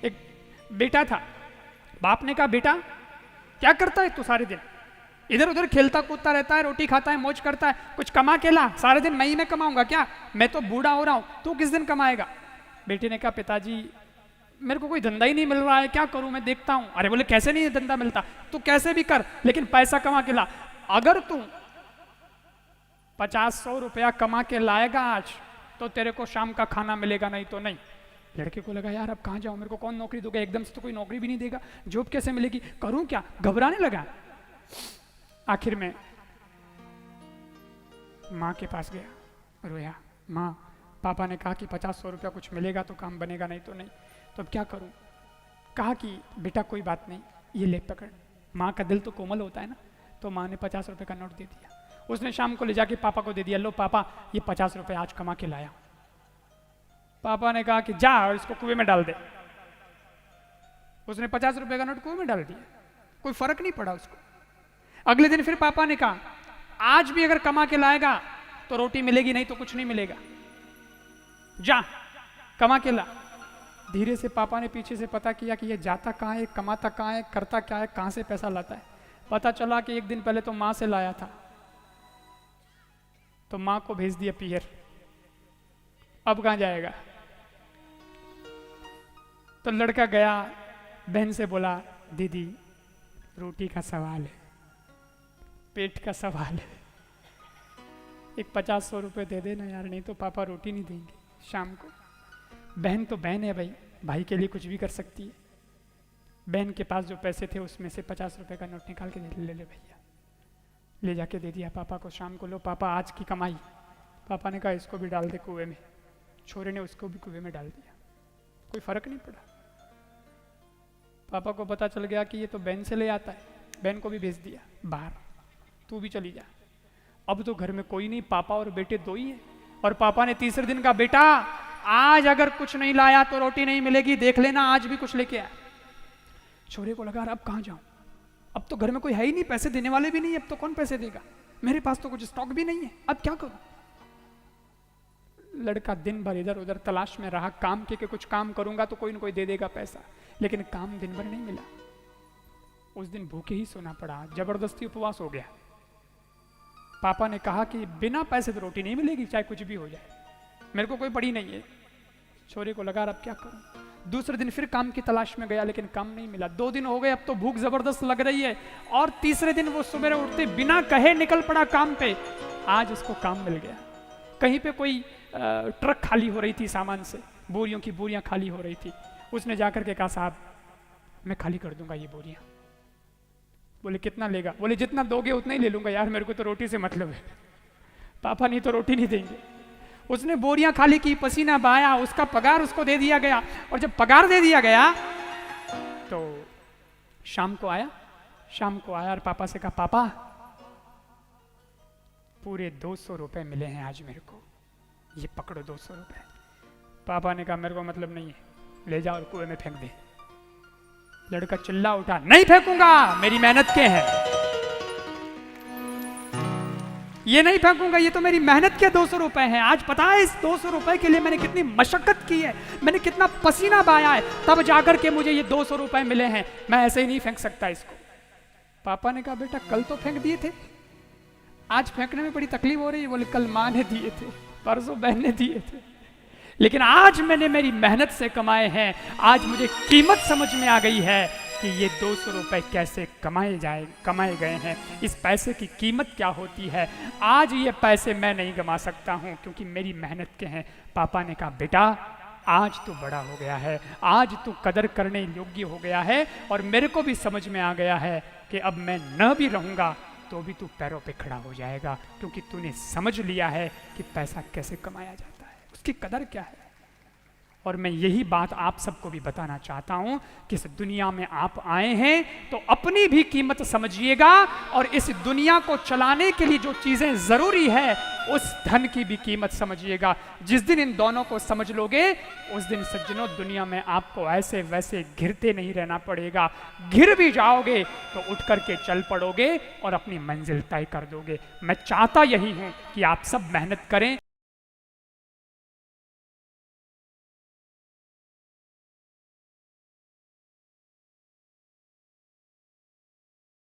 एक बेटा था, बाप ने कहा बेटा क्या करता है तू सारे दिन, इधर उधर खेलता कूदता रहता है, रोटी खाता है, मौज करता है, कुछ कमा के ला, सारे दिन मैं ही में कमाऊंगा क्या, मैं तो बूढ़ा हो रहा हूं, तू किस दिन कमाएगा। बेटे ने कहा पिताजी मेरे को कोई धंधा ही नहीं मिल रहा है, क्या करूं मैं देखता हूं। अरे बोले कैसे नहीं धंधा मिलता, तू कैसे भी कर लेकिन पैसा कमा के ला, अगर तू 50-100 रुपया कमा के लाएगा आज तो तेरे को शाम का खाना मिलेगा, नहीं तो नहीं। लड़के को लगा यार अब कहाँ जाऊं, मेरे को कौन नौकरी दूंगा, एकदम से तो कोई नौकरी भी नहीं देगा, जॉब कैसे मिलेगी, करूं क्या, घबराने लगा। आखिर में माँ के पास गया, रोया, माँ पापा ने कहा कि 50-100 रुपया कुछ मिलेगा तो काम बनेगा, नहीं तो नहीं, तो अब क्या करूं। कहा कि बेटा कोई बात नहीं, ये ले पकड़। माँ का दिल तो कोमल होता है ना, तो माँ ने 50 रुपये का नोट दे दिया। उसने शाम को ले जाके पापा को दे दिया, लो पापा ये 50 रुपये आज कमा के लाया। पापा ने कहा कि जा और इसको कुएं में डाल दे। उसने 50 रुपये का नोट कुएं में डाल दिया, कोई फर्क नहीं पड़ा उसको। अगले दिन फिर पापा ने कहा आज भी अगर कमा के लाएगा तो रोटी मिलेगी, नहीं तो कुछ नहीं मिलेगा, जा कमा के ला। धीरे से पापा ने पीछे से पता किया कि ये जाता कहाँ है, कमाता कहाँ है, करता क्या है, कहाँ से पैसा लाता है। पता चला कि एक दिन पहले तो माँ से लाया था, तो माँ को भेज दिया पीहर, अब कहाँ जाएगा। तो लड़का गया, बहन से बोला दीदी रोटी का सवाल है, पेट का सवाल है, एक 50-100 रुपये दे देना यार, नहीं तो पापा रोटी नहीं देंगे शाम को। बहन तो बहन है भाई, भाई के लिए कुछ भी कर सकती है। बहन के पास जो पैसे थे उसमें से 50 रुपये का नोट निकाल के ले ले भैया, ले जाके दे दिया पापा को। शाम को लो पापा आज की कमाई। पापा ने कहा इसको भी डाल दे कुएं में। छोरे ने उसको भी कुएं में डाल दिया, कोई फर्क नहीं पड़ा। पापा को पता चल गया कि ये तो बहन से ले आता है, बहन को भी भेज दिया बाहर, तू भी चली जा। अब तो घर में कोई नहीं, पापा और बेटे दो ही हैं। और पापा ने तीसरे दिन कहा बेटा आज अगर कुछ नहीं लाया तो रोटी नहीं मिलेगी, देख लेना आज भी कुछ लेके आया। छोरे को लगा अब कहाँ जाऊं, अब तो घर में कोई है ही नहीं, पैसे देने वाले भी नहीं, अब तो कौन पैसे देगा, मेरे पास तो कुछ स्टॉक भी नहीं है, अब क्या करूं। लड़का दिन भर इधर उधर तलाश में रहा, काम के कुछ काम करूंगा तो कोई न कोई दे देगा पैसा, लेकिन काम दिन भर नहीं मिला। उस दिन भूखे ही सोना पड़ा, जबरदस्ती उपवास हो गया। पापा ने कहा कि बिना पैसे तो रोटी नहीं मिलेगी, चाहे कुछ भी हो जाए, मेरे को कोई पड़ी नहीं है। छोरे को लगा अब क्या करूं। दूसरे दिन फिर काम की तलाश में गया, लेकिन काम नहीं मिला। 2 दिन हो गए, अब तो भूख जबरदस्त लग रही है। और तीसरे दिन वो सुबह उठते बिना कहे निकल पड़ा काम पे। आज उसको काम मिल गया। कहीं पे कोई ट्रक खाली हो रही थी सामान से, बोरियों की बोरियां खाली हो रही थी। उसने जाकर के कहा साहब मैं खाली कर दूंगा ये बोरियां। बोले कितना लेगा, बोले जितना दोगे उतना ही ले लूंगा यार, मेरे को तो रोटी से मतलब है, पापा नहीं तो रोटी नहीं देंगे। उसने बोरियां खाली की, पसीना बहाया, उसका पगार उसको दे दिया गया। और जब पगार दे दिया गया तो शाम को आया और पापा से कहा पापा पूरे 200 रुपए मिले हैं आज मेरे को, ये पकड़ो 200 रुपए। पापा ने कहा मेरे को मतलब नहीं है, ले जाओ और कुएं में फेंक दे। लड़का चिल्ला उठा नहीं फेंकूंगा, मेरी मेहनत के हैं, ये नहीं फेंकूंगा, ये तो मेरी मेहनत के 200 रुपए हैं। आज पता है इस 200 रुपए के लिए मैंने कितनी मशक्कत की है, मैंने कितना पसीना बहाया है, तब जाकर के मुझे ये 200 रुपए मिले हैं, मैं ऐसे ही नहीं फेंक सकता इसको। पापा ने कहा बेटा कल तो फेंक दिए थे, आज फेंकने में बड़ी तकलीफ हो रही है। बोले कल माँ ने दिए थे, परसों बहन ने दिए थे, लेकिन आज मैंने मेरी मेहनत से कमाए हैं। आज मुझे कीमत समझ में आ गई है कि ये 200 रुपए कैसे कमाए गए हैं, इस पैसे की कीमत क्या होती है। आज ये पैसे मैं नहीं कमा सकता हूँ क्योंकि मेरी मेहनत के हैं। पापा ने कहा बेटा आज तू बड़ा हो गया है, आज तू कदर करने योग्य हो गया है, और मेरे को भी समझ में आ गया है कि अब मैं न भी रहूँगा तो भी तू पैरों पे खड़ा हो जाएगा, क्योंकि तूने समझ लिया है कि पैसा कैसे कमाया जाता है, उसकी कदर क्या है। और मैं यही बात आप सबको भी बताना चाहता हूं कि इस दुनिया में आप आए हैं तो अपनी भी कीमत समझिएगा, और इस दुनिया को चलाने के लिए जो चीजें जरूरी है उस धन की भी कीमत समझिएगा। जिस दिन इन दोनों को समझ लोगे उस दिन सज्जनों दुनिया में आपको ऐसे वैसे घिरते नहीं रहना पड़ेगा। घिर भी जाओगे तो उठ करके चल पड़ोगे और अपनी मंजिल तय कर दोगे। मैं चाहता यही हूं कि आप सब मेहनत करें।